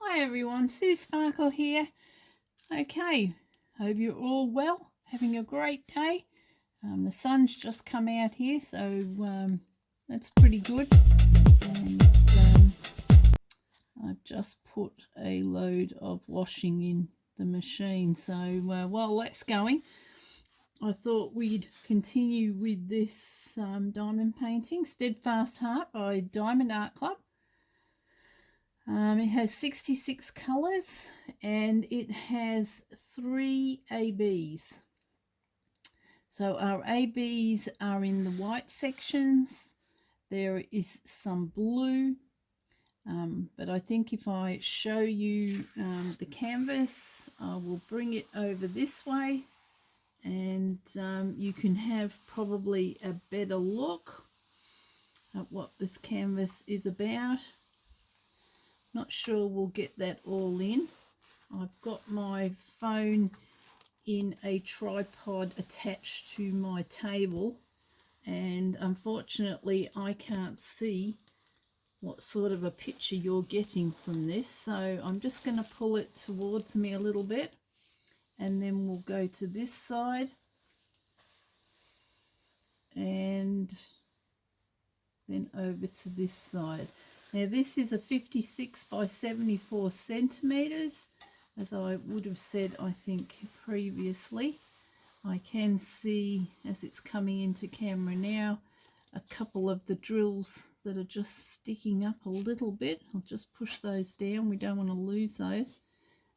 Hi everyone, Sue Sparkle here. Okay, hope you're all well, having a great day. The sun's just come out here, so that's pretty good. And I've just put a load of washing in the machine. So while that's going, I thought we'd continue with this diamond painting, Steadfast Heart by Diamond Art Club. It has 66 colours and it has 3 ABs. So our ABs are in the white sections. There is some blue, but I think if I show you the canvas, I will bring it over this way and you can have probably a better look at what this canvas is about. Not sure we'll get that all in. I've got my phone in a tripod attached to my table, and unfortunately I can't see what sort of a picture you're getting from this, so I'm just going to pull it towards me a little bit and then we'll go to this side and then over to this side. Now this is a 56 by 74 centimeters, as I would have said I think previously. I can see as it's coming into camera now a couple of the drills that are just sticking up a little bit. I'll just push those down, we don't want to lose those.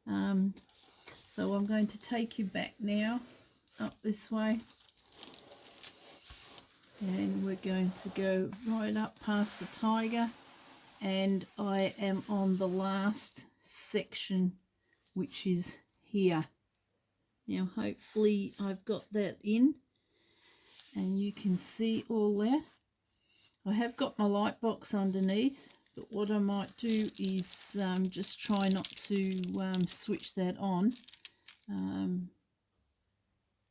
So I'm going to take you back now up this way. And we're going to go right up past the tiger, and I am on the last section, which is here. Now hopefully I've got that in and you can see all that. I have got my light box underneath, but what I might do is just try not to switch that on.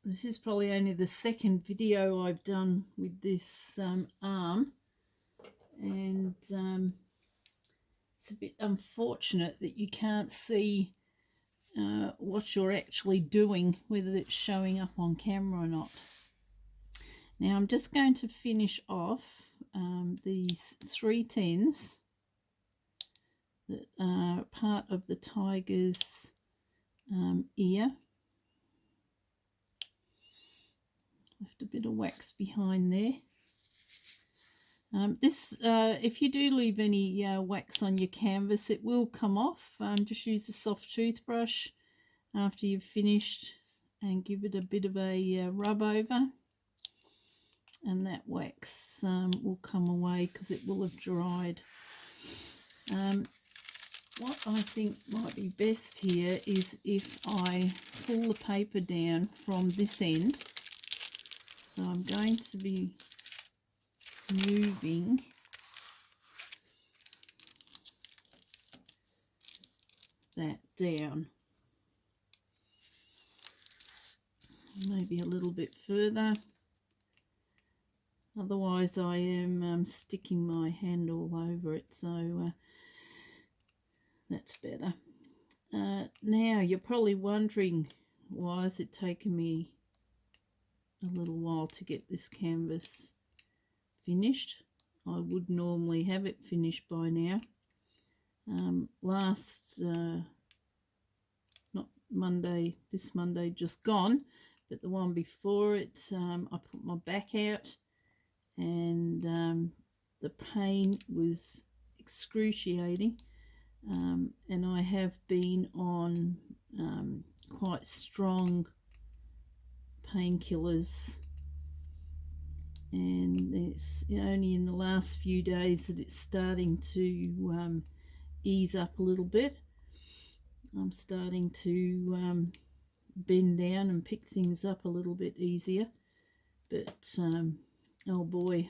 This is probably only the second video I've done with this arm, and it's a bit unfortunate that you can't see what you're actually doing, whether it's showing up on camera or not. Now I'm just going to finish off these 3 tens that are part of the tiger's ear. Left a bit of wax behind there. If you do leave any wax on your canvas, it will come off. Just use a soft toothbrush after you've finished and give it a bit of a rub over, and that wax will come away because it will have dried. What I think might be best here is if I pull the paper down from this end. So I'm going to be moving that down, maybe a little bit further, otherwise I am sticking my hand all over it, so that's better. Now you're probably wondering, why has it taken me a little while to get this canvas finished? I would normally have it finished by now. Not Monday, this Monday just gone, but the one before it, I put my back out and the pain was excruciating, and I have been on quite strong painkillers, and it's only in the last few days that it's starting to ease up a little bit. I'm starting to bend down and pick things up a little bit easier, but oh boy,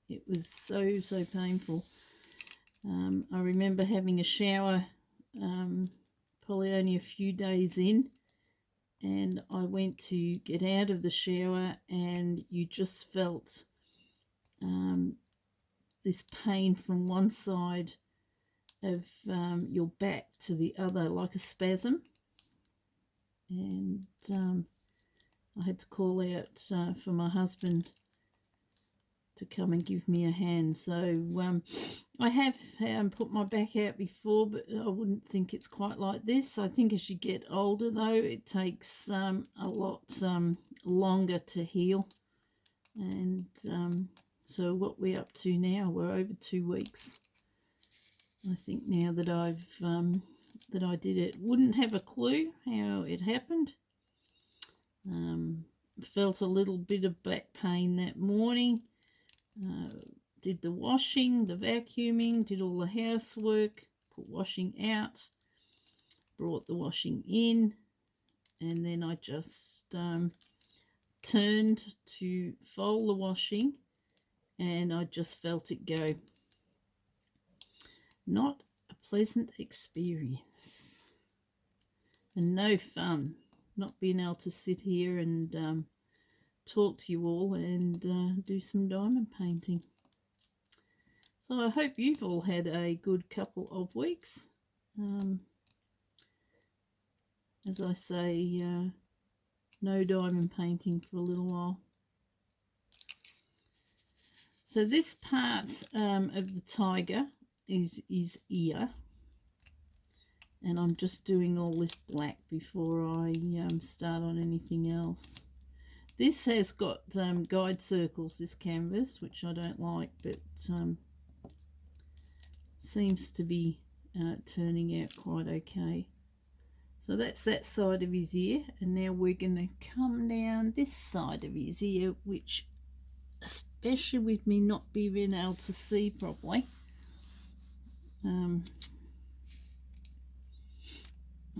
it was so painful. I remember having a shower probably only a few days in, and I went to get out of the shower and you just felt this pain from one side of your back to the other, like a spasm. And I had to call out for my husband to come and give me a hand. So I have put my back out before, but I wouldn't think it's quite like this. I think as you get older, though, it takes a lot longer to heal. And so what we're up to now, we're over 2 weeks. I think now that that I did it. Wouldn't have a clue how it happened. Felt a little bit of back pain that morning. Did the washing, the vacuuming, did all the housework, put washing out, brought the washing in, and then I just turned to fold the washing, and I just felt it go. Not a pleasant experience, and no fun not being able to sit here and talk to you all and do some diamond painting. So I hope you've all had a good couple of weeks. As I say, no diamond painting for a little while. So this part of the tiger is his ear, and I'm just doing all this black before I start on anything else. This has got guide circles, this canvas, which I don't like, but seems to be turning out quite okay. So that's that side of his ear, and now we're going to come down this side of his ear, which, especially with me not being able to see properly,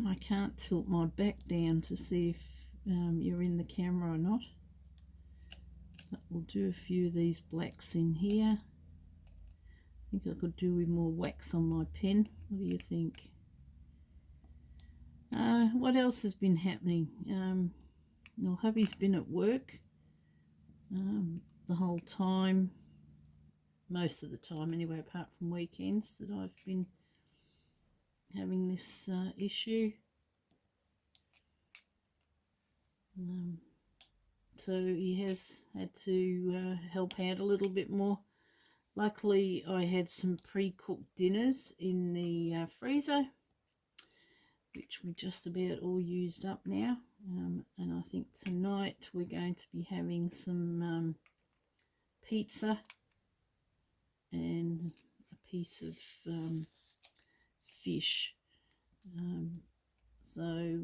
I can't tilt my back down to see if you're in the camera or not. But we'll do a few of these blacks in here. I think I could do with more wax on my pen. What do you think? What else has been happening? Well, hubby's been at work the whole time, most of the time anyway, apart from weekends that I've been having this issue. So he has had to help out a little bit more. Luckily, I had some pre-cooked dinners in the freezer, which we just about all used up now. And I think tonight we're going to be having some pizza and a piece of fish. So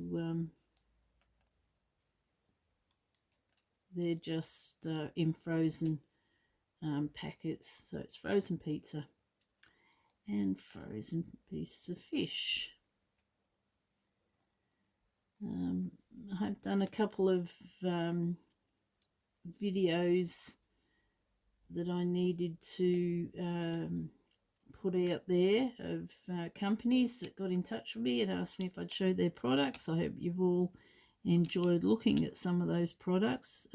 they're just in frozen packets. So it's frozen pizza and frozen pieces of fish. I've done a couple of videos that I needed to put out there of companies that got in touch with me and asked me if I'd show their products. I hope you've all enjoyed looking at some of those products.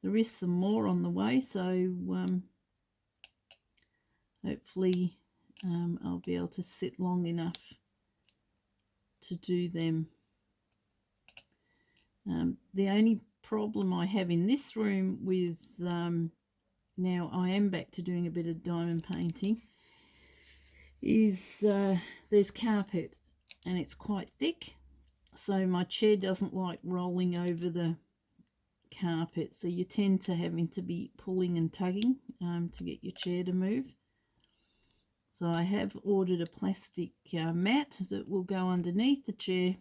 There is some more on the way, so hopefully I'll be able to sit long enough to do them. The only problem I have in this room with now I am back to doing a bit of diamond painting is there's carpet and it's quite thick, so my chair doesn't like rolling over the carpet, so you tend to having to be pulling and tugging to get your chair to move. So I have ordered a plastic mat that will go underneath the chair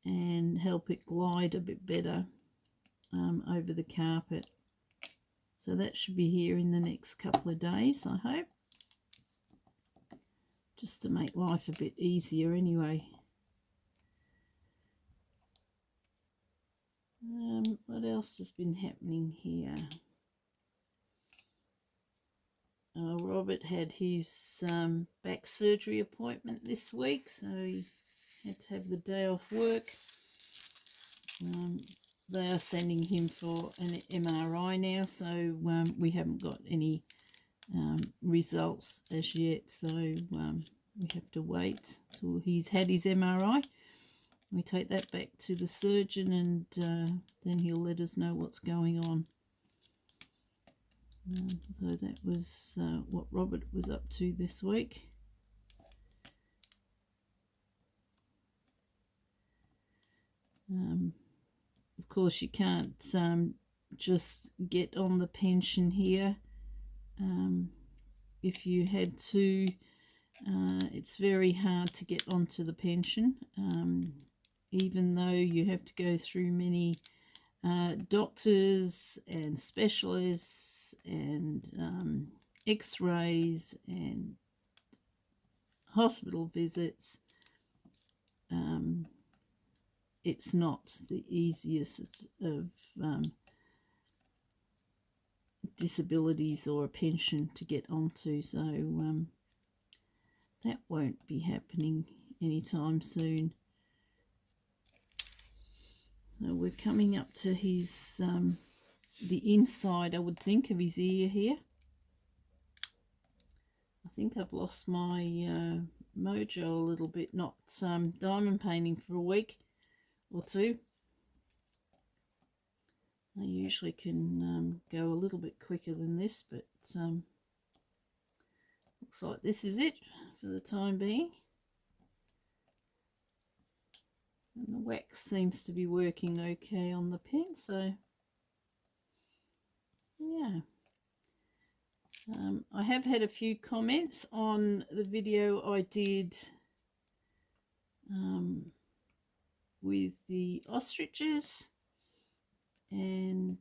and help it glide a bit better over the carpet. So that should be here in the next couple of days, I hope, just to make life a bit easier anyway. What else has been happening here? Robert had his back surgery appointment this week, so he had to have the day off work. They are sending him for an MRI now, so we haven't got any results as yet, so we have to wait till he's had his MRI. We take that back to the surgeon, and then he'll let us know what's going on. So that was what Robert was up to this week. Of course, you can't just get on the pension here. If you had to, it's very hard to get onto the pension, even though you have to go through many doctors and specialists and x-rays and hospital visits. It's not the easiest of disabilities or a pension to get onto, so that won't be happening anytime soon. So we're coming up to his the inside, I would think, of his ear here. I think I've lost my mojo a little bit, not diamond painting for a week or two. I usually can go a little bit quicker than this, but looks like this is it for the time being. And the wax seems to be working okay on the pen, so yeah. I have had a few comments on the video I did with the ostriches and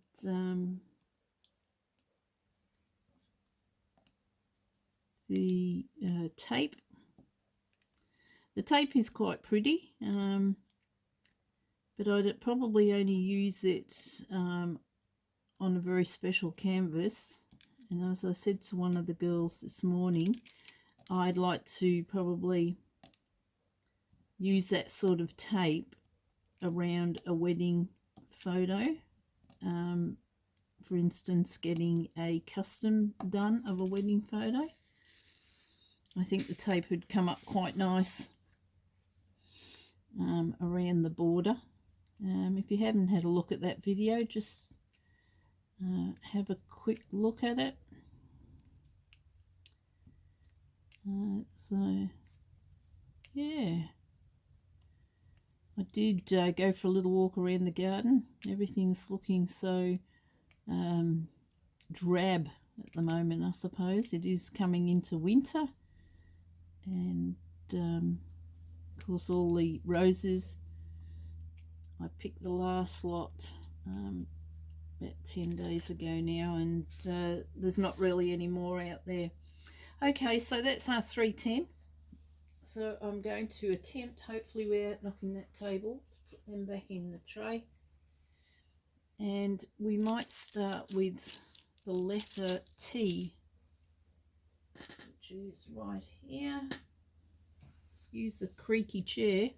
the tape. The tape is quite pretty, but I'd probably only use it on a very special canvas. And as I said to one of the girls this morning, I'd like to probably use that sort of tape around a wedding photo. For instance, getting a custom done of a wedding photo. I think the tape would come up quite nice around the border. If you haven't had a look at that video, just have a quick look at it. So yeah, I did go for a little walk around the garden. Everything's looking so drab at the moment. I suppose it is coming into winter, and of course all the roses, I picked the last lot about 10 days ago now, and there's not really any more out there. Okay, so that's our 310. So I'm going to attempt, hopefully without knocking that table, to put them back in the tray. And we might start with the letter T, which is right here. Excuse the creaky chair.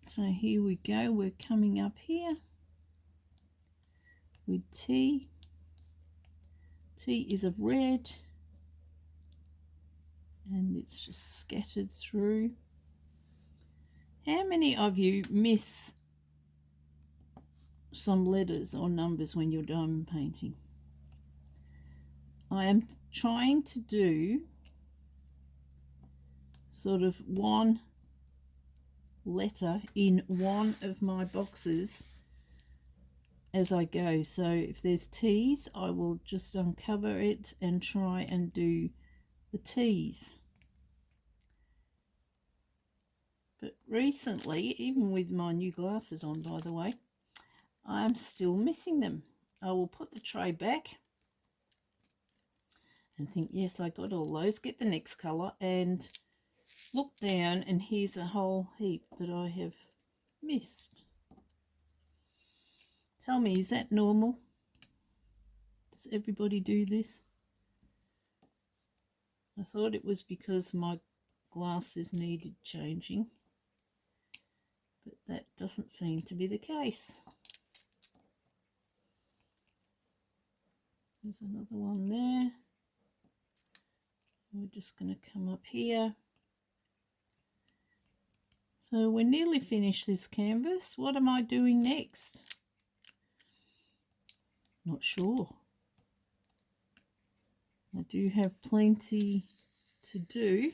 So here we go, we're coming up here with T. T is a red, and it's just scattered through. How many of you miss some letters or numbers when you're diamond painting? I am trying to do sort of one letter in one of my boxes as I go. So if there's T's, I will just uncover it and try and do the T's. But recently, even with my new glasses on, by the way, I'm still missing them. I will put the tray back and think, yes, I got all those, get the next colour, and look down, and here's a whole heap that I have missed. Tell me, is that normal? Does everybody do this? I thought it was because my glasses needed changing, but that doesn't seem to be the case. There's another one there. We're just going to come up here. So we're nearly finished this canvas. What am I doing next? Not sure. I do have plenty to do.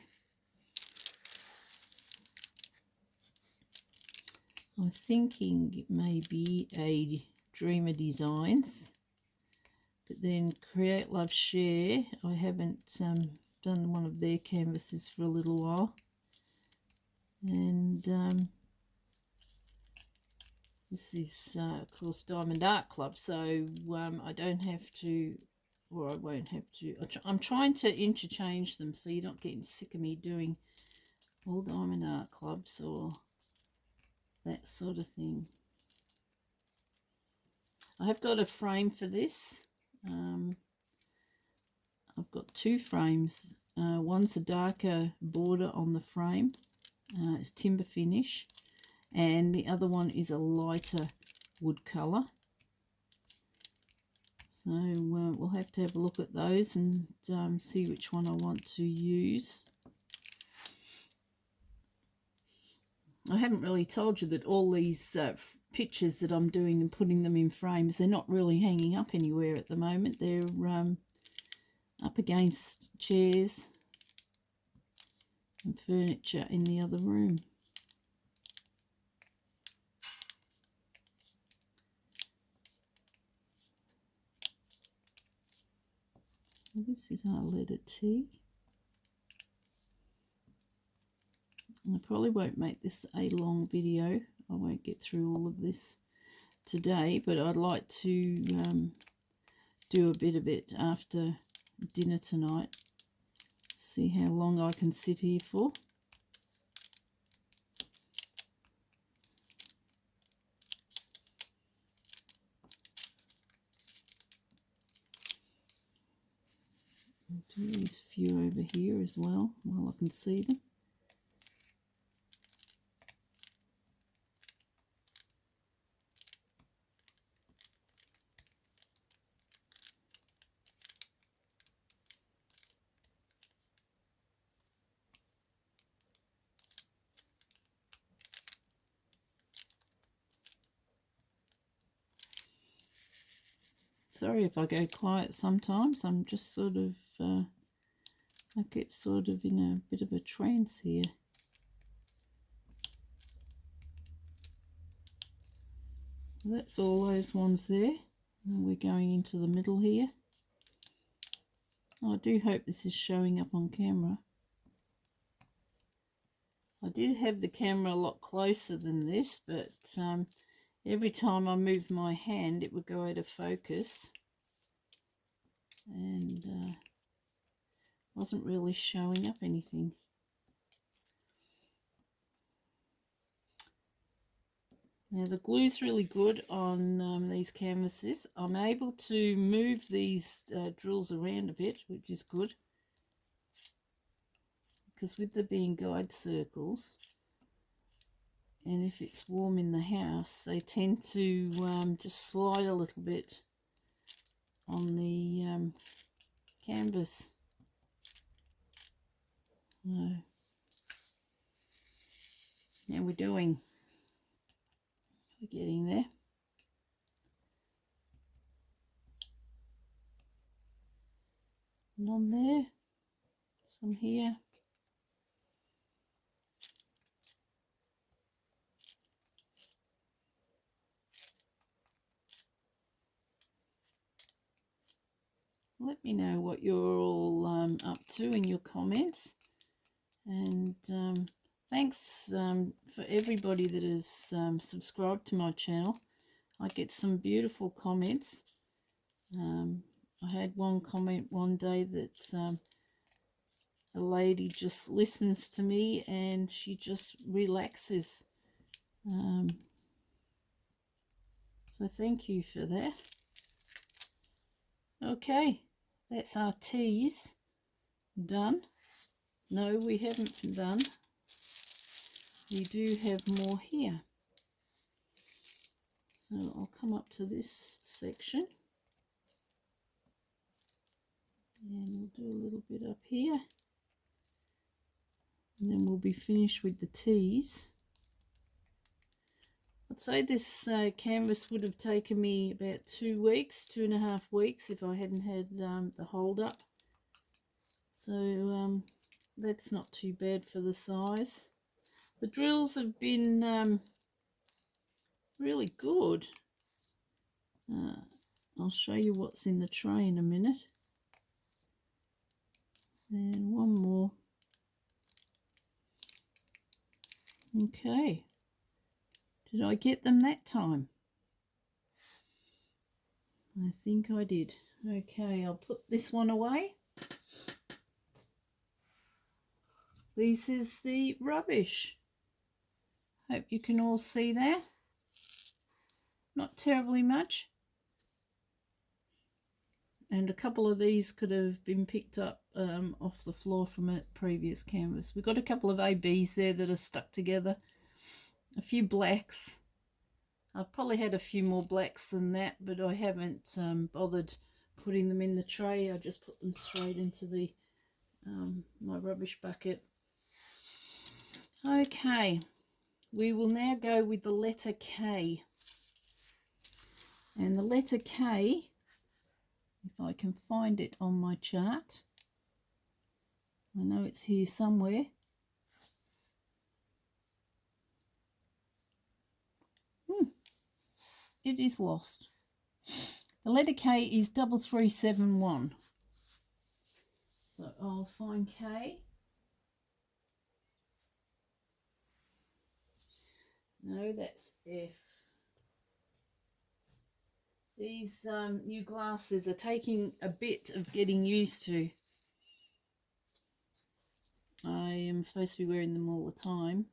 I'm thinking it may be a Dreamer Designs, but then Create Love Share, I haven't done one of their canvases for a little while, and this is of course Diamond Art Club, so I don't have to, or I won't have to. I'm trying to interchange them so you're not getting sick of me doing all Diamond Art Clubs or that sort of thing. I have got a frame for this. I've got two frames. One's a darker border on the frame, it's timber finish, and the other one is a lighter wood colour. So we'll have to have a look at those and see which one I want to use. I haven't really told you that all these pictures that I'm doing and putting them in frames, they're not really hanging up anywhere at the moment. They're up against chairs and furniture in the other room. This is our letter T. I probably won't make this a long video. I won't get through all of this today, but I'd like to do a bit of it after dinner tonight. See how long I can sit here for. I'll do these few over here as well while I can see them. Sorry if I go quiet sometimes. I'm just sort of, I get sort of in a bit of a trance here. That's all those ones there. And we're going into the middle here. I do hope this is showing up on camera. I did have the camera a lot closer than this, but every time I moved my hand it would go out of focus and wasn't really showing up anything. Now the glue's really good on these canvases. I'm able to move these drills around a bit, which is good, because with there being guide circles, and if it's warm in the house, they tend to just slide a little bit on the canvas. Now we're getting there. And on there, some here. Let me know what you're all up to in your comments, and thanks for everybody that has subscribed to my channel. I get some beautiful comments. I had one comment one day that a lady just listens to me and she just relaxes. So thank you for that. Okay, that's our T's done. No, we haven't done. We do have more here. So I'll come up to this section. And we'll do a little bit up here. And then we'll be finished with the T's. I'd say this canvas would have taken me about 2 weeks, 2.5 weeks, if I hadn't had the hold up. So that's not too bad for the size. The drills have been really good. I'll show you what's in the tray in a minute. And one more. Okay. Did I get them that time? I think I did. Okay, I'll put this one away. This is the rubbish. Hope you can all see that. Not terribly much. And a couple of these could have been picked up off the floor from a previous canvas. We've got a couple of ABs there that are stuck together. A few blacks. I've probably had a few more blacks than that, but I haven't bothered putting them in the tray. I just put them straight into the my rubbish bucket. Okay, we will now go with the letter K. And the letter K, if I can find it on my chart, I know it's here somewhere. It is lost. The letter K is 3371. So I'll find K. No, that's F. These new glasses are taking a bit of getting used to. I am supposed to be wearing them all the time.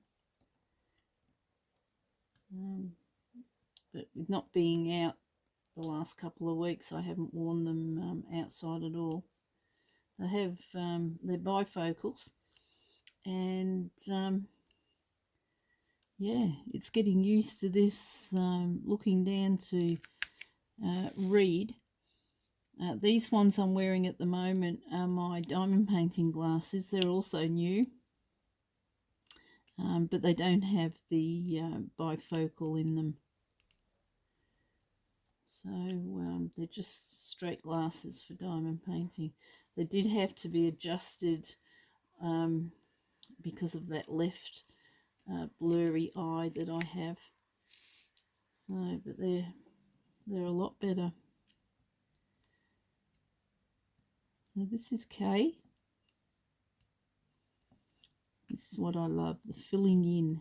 But with not being out the last couple of weeks, I haven't worn them outside at all. They have, they're bifocals. And yeah, it's getting used to this, looking down to read. These ones I'm wearing at the moment are my diamond painting glasses. They're also new, but they don't have the bifocal in them. So they're just straight glasses for diamond painting. They did have to be adjusted because of that left blurry eye that I have. So, but they're a lot better. Now this is K. This is what I love, the filling in.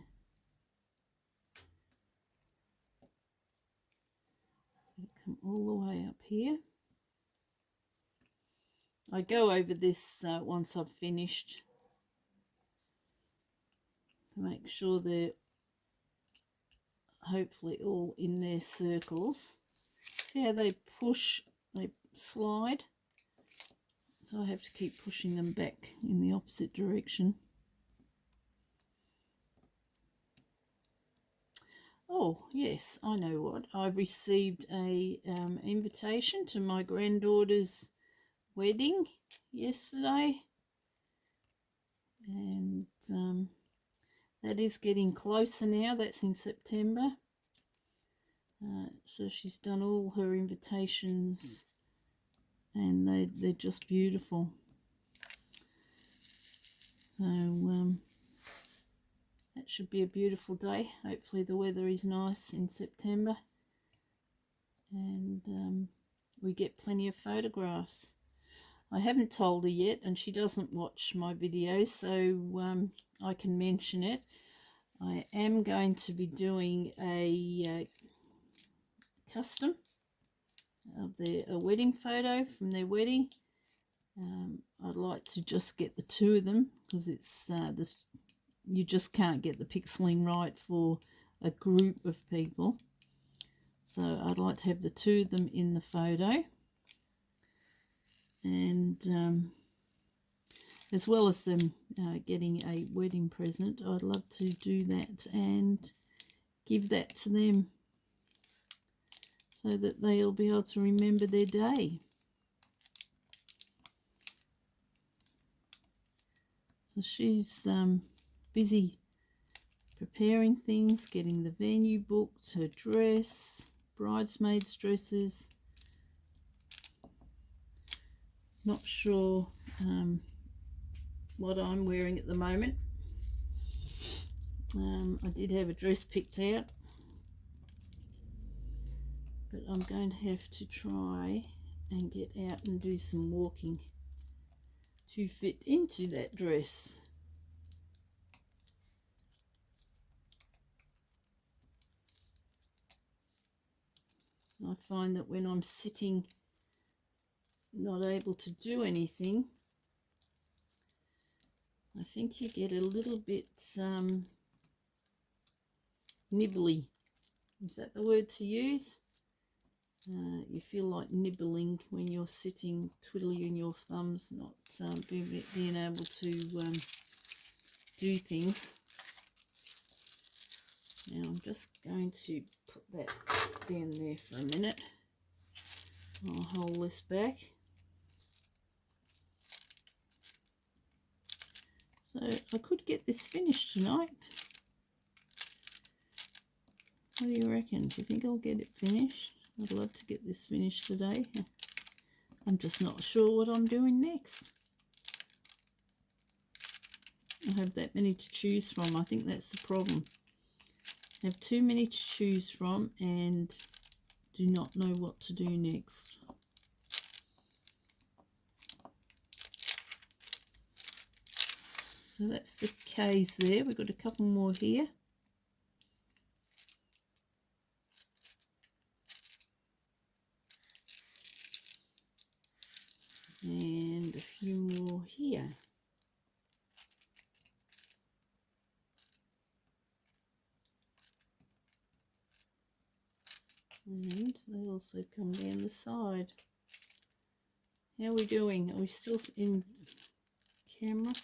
Come all the way up here. I go over this once I've finished to make sure they're hopefully all in their circles. See how they push, they slide? So I have to keep pushing them back in the opposite direction. Oh yes, I know what. I received a invitation to my granddaughter's wedding yesterday, and that is getting closer now. That's in September. So she's done all her invitations, and they're just beautiful. So that should be a beautiful day. Hopefully the weather is nice in September, and we get plenty of photographs. I haven't told her yet, and she doesn't watch my videos, so I can mention it. I am going to be doing a custom of a wedding photo from their wedding. I'd like to just get the two of them, because it's you just can't get the pixeling right for a group of people. So I'd like to have the two of them in the photo, and as well as them getting a wedding present, I'd love to do that and give that to them so that they'll be able to remember their day. So she's busy preparing things, getting the venue booked, her dress, bridesmaids' dresses. Not sure what I'm wearing at the moment. I did have a dress picked out, but I'm going to have to try and get out and do some walking to fit into that dress. I find that when I'm sitting not able to do anything, I think you get a little bit nibbly. Is that the word to use? You feel like nibbling when you're sitting, twiddling your thumbs, not being able to do things. Now I'm just going to put that down there for a minute. I'll hold this back. So I could get this finished tonight. What do you reckon? Do you think I'll get it finished? I'd love to get this finished today. I'm just not sure what I'm doing next. I have that many to choose from. I think that's the problem. I have too many to choose from and do not know what to do next. So that's the K's there. We've got a couple more here. And a few more here. And they also come down the side. How are we doing? Are we still in camera?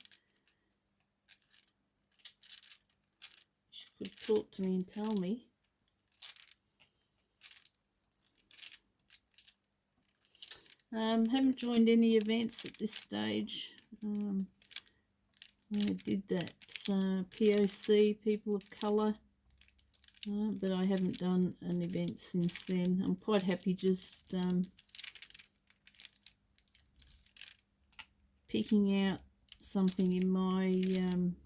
She could talk to me and tell me. Haven't joined any events at this stage. I did that POC, People of Colour, but I haven't done an event since then. I'm quite happy just picking out something in my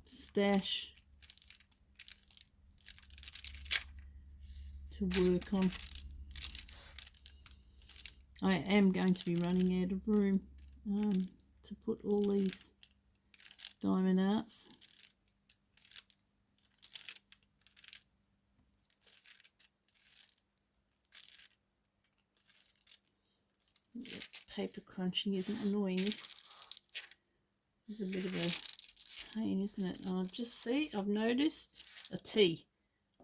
stash to work on. I am going to be running out of room to put all these diamond arts. Paper crunching isn't annoying me. It's a bit of a pain, isn't it? And I've noticed a T.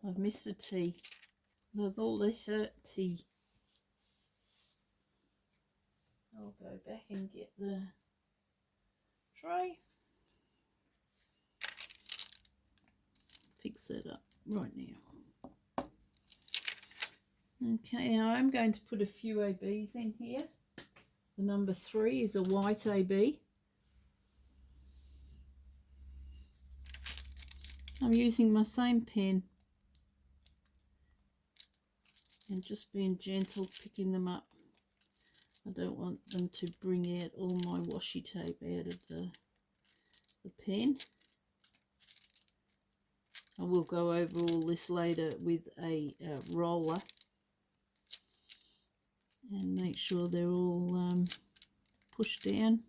I've missed a T. The letter T. I'll go back and get the tray. Fix that up right now. Okay, now I'm going to put a few ABs in here. The number 3 is a white AB. I'm using my same pen and just being gentle, picking them up. I don't want them to bring out all my washi tape out of the pen. I will go over all this later with a roller and make sure they're all pushed down.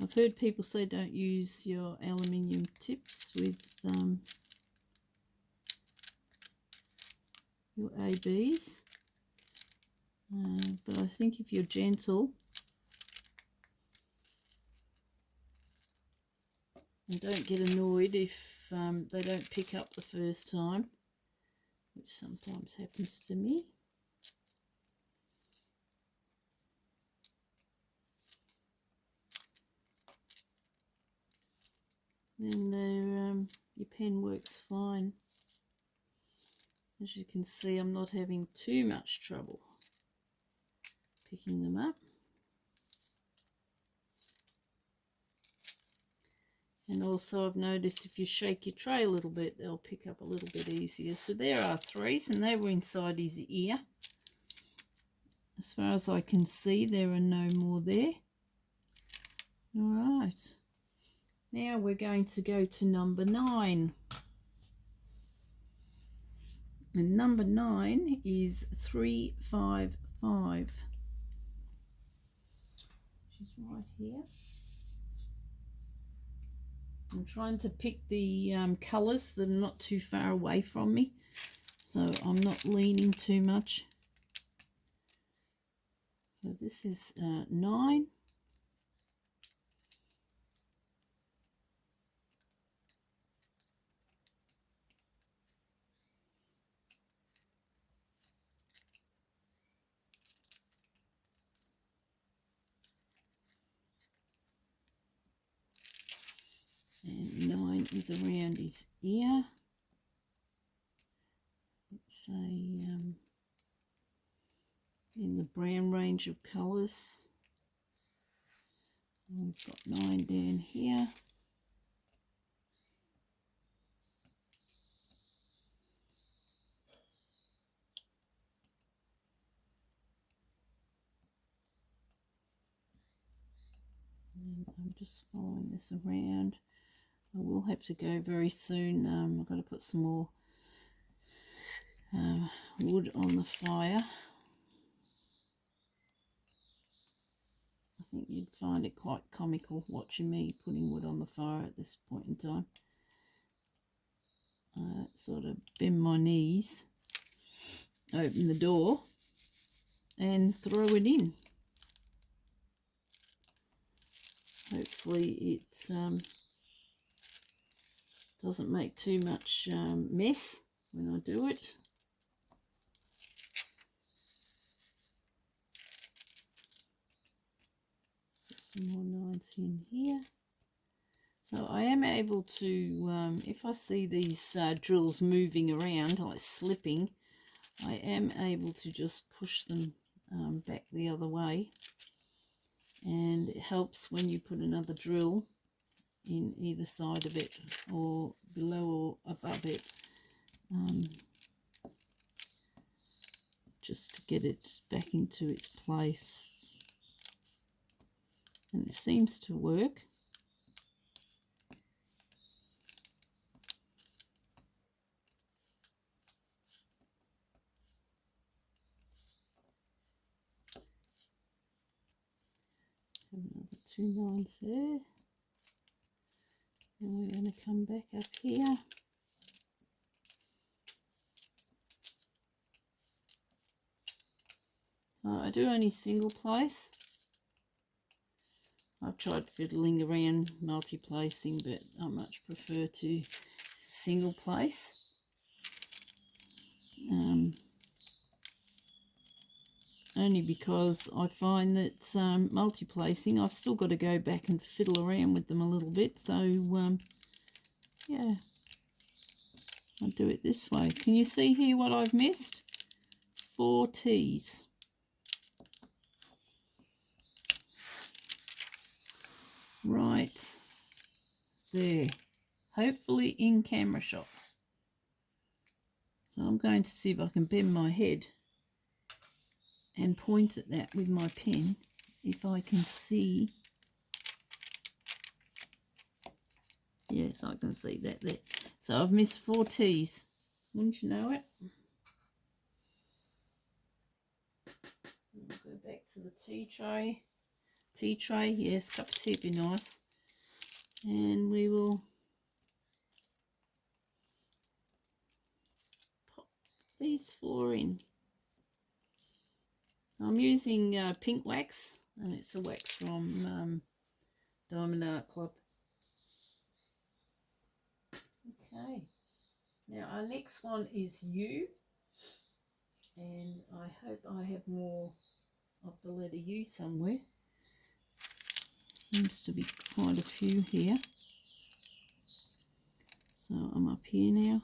I've heard people say don't use your aluminium tips with your ABs, but I think if you're gentle and don't get annoyed if they don't pick up the first time, which sometimes happens to me. Then your pen works fine. As you can see, I'm not having too much trouble picking them up. And also I've noticed if you shake your tray a little bit, they'll pick up a little bit easier. So there are 3s, and they were inside his ear. As far as I can see, there are no more there. All right. Now we're going to go to number 9. And number 9 is 355. Which is right here. I'm trying to pick the colours that are not too far away from me, so I'm not leaning too much. So this is 9. And 9 is around his ear. It's in the brown range of colours. And we've got 9 down here. And I'm just following this around. I will have to go very soon. I've got to put some more wood on the fire. I think you'd find it quite comical watching me putting wood on the fire at this point in time. Sort of bend my knees, open the door and throw it in. Hopefully it doesn't make too much mess when I do it. Put some more 9s in here. So I am able to, if I see these drills moving around, like slipping, I am able to just push them back the other way. And it helps when you put another drill in either side of it, or below or above it, just to get it back into its place. And it seems to work. Another 2 9s there. And we're going to come back up here. I do only single place. I've tried fiddling around multi-placing, but I much prefer to single place. Only because I find that multi-placing, I've still got to go back and fiddle around with them a little bit. So, yeah, I'll do it this way. Can you see here what I've missed? 4 T's. Right there. Hopefully in camera shot. So I'm going to see if I can bend my head and point at that with my pen, if I can see. Yes, I can see that there. So I've missed 4 T's. Wouldn't you know it? I'll go back to the tea tray. Tea tray, yes, cup of tea would be nice. And we will pop these 4 in. I'm using pink wax, and it's a wax from Diamond Art Club. Okay, now our next one is U, and I hope I have more of the letter U somewhere. Seems to be quite a few here. So I'm up here now.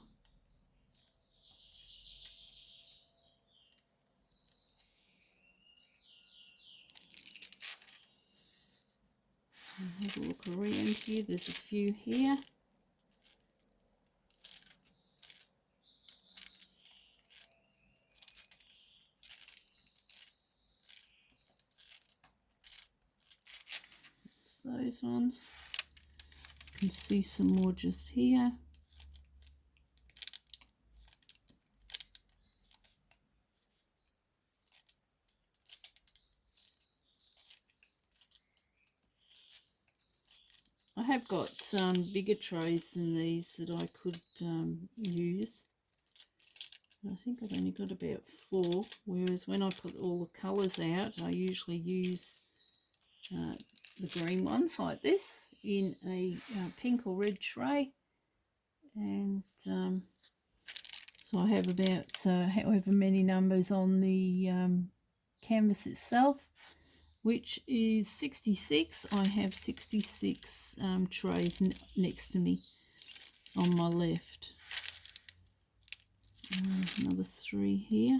Have a look around here. There's a few here. It's those ones. You can see some more just here. I have got bigger trays than these that I could use. I think I've only got about 4, whereas when I put all the colours out, I usually use the green ones like this in a pink or red tray. And so I have about however many numbers on the canvas itself, which is 66. I have 66 trays next to me on my left. Another 3 here.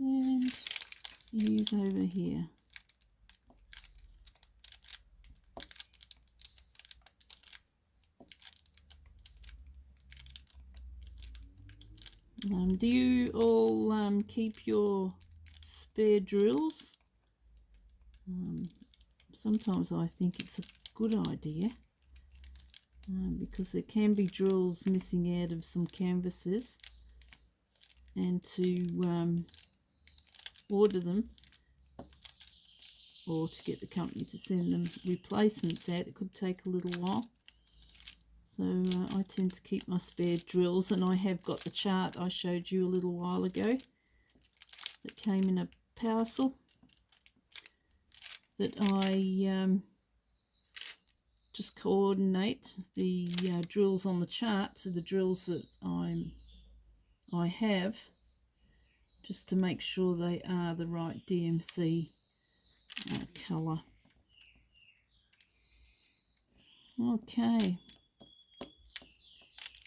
And use over here. Do you all keep your spare drills? Sometimes I think it's a good idea because there can be drills missing out of some canvases, and to order them or to get the company to send them replacements out, it could take a little while. So I tend to keep my spare drills, and I have got the chart I showed you a little while ago that came in a parcel that I just coordinate the drills on the chart to the drills that I have, just to make sure they are the right DMC colour. Okay.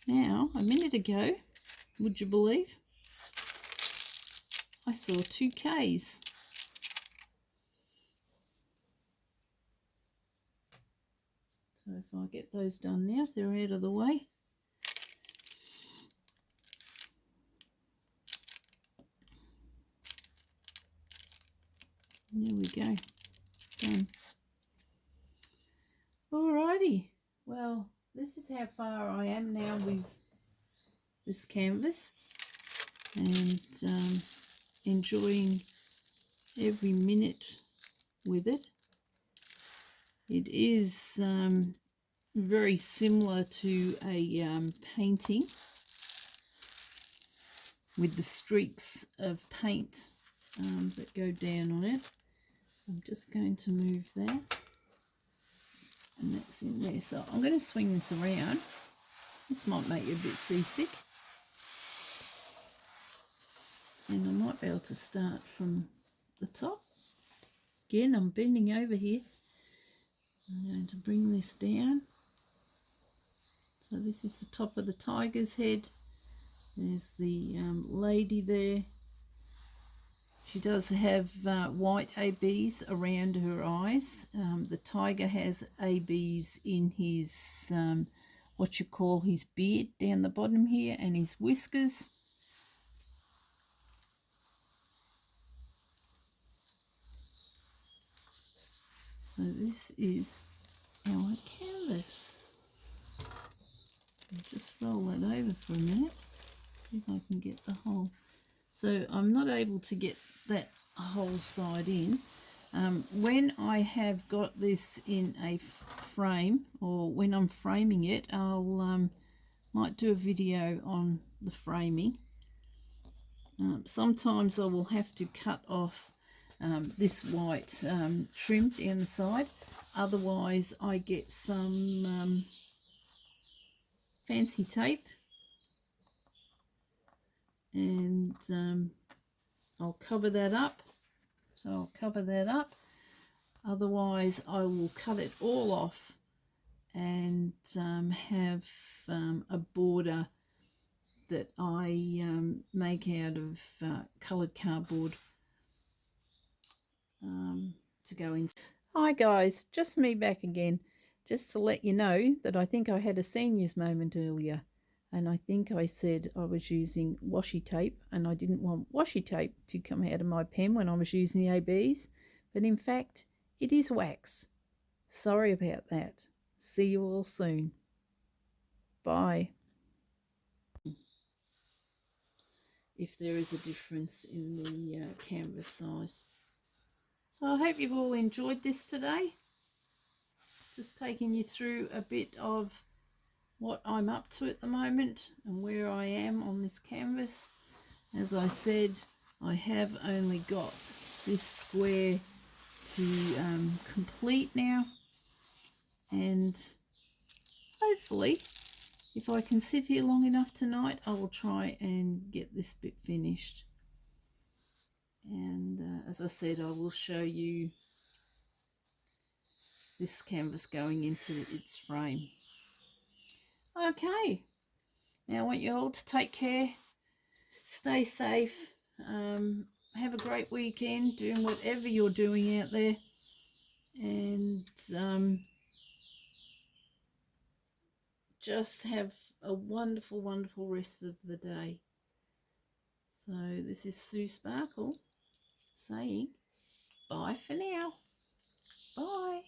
Now, a minute ago, would you believe, I saw 2 Ks. So if I get those done now, they're out of the way. There we go. Done. Alrighty. Well, this is how far I am now with this canvas, and enjoying every minute with it. It is very similar to a painting with the streaks of paint that go down on it. I'm just going to move that, and that's in there. So I'm going to swing this around. This might make you a bit seasick, and I might be able to start from the top. Again, I'm bending over here. I'm going to bring this down. So this is the top of the tiger's head. There's the lady there. She does have white ABs around her eyes. The tiger has ABs in his, what you call his beard down the bottom here, and his whiskers. So this is our canvas. I'll just roll that over for a minute, see if I can get the whole. So I'm not able to get that whole side in. When I have got this in a frame, or when I'm framing it, I'll might do a video on the framing. Sometimes I will have to cut off this white trim down the side. Otherwise I get some fancy tape, and I'll cover that up. So I'll cover that up. Otherwise I will cut it all off and have a border that I make out of coloured cardboard to go in. Hi guys, just me back again. Just to let you know that I think I had a seniors moment earlier, and I think I said I was using washi tape and I didn't want washi tape to come out of my pen when I was using the ABs, but in fact it is wax. Sorry about that. See you all soon. Bye. If there is a difference in the canvas size. So I hope you've all enjoyed this today. Just taking you through a bit of what I'm up to at the moment and where I am on this canvas. As I said, I have only got this square to complete now, and hopefully if I can sit here long enough tonight I will try and get this bit finished. And as I said, I will show you this canvas going into its frame. Okay, now I want you all to take care, stay safe, have a great weekend doing whatever you're doing out there, and just have a wonderful, wonderful rest of the day. So this is Sue Sparkle saying bye for now. Bye.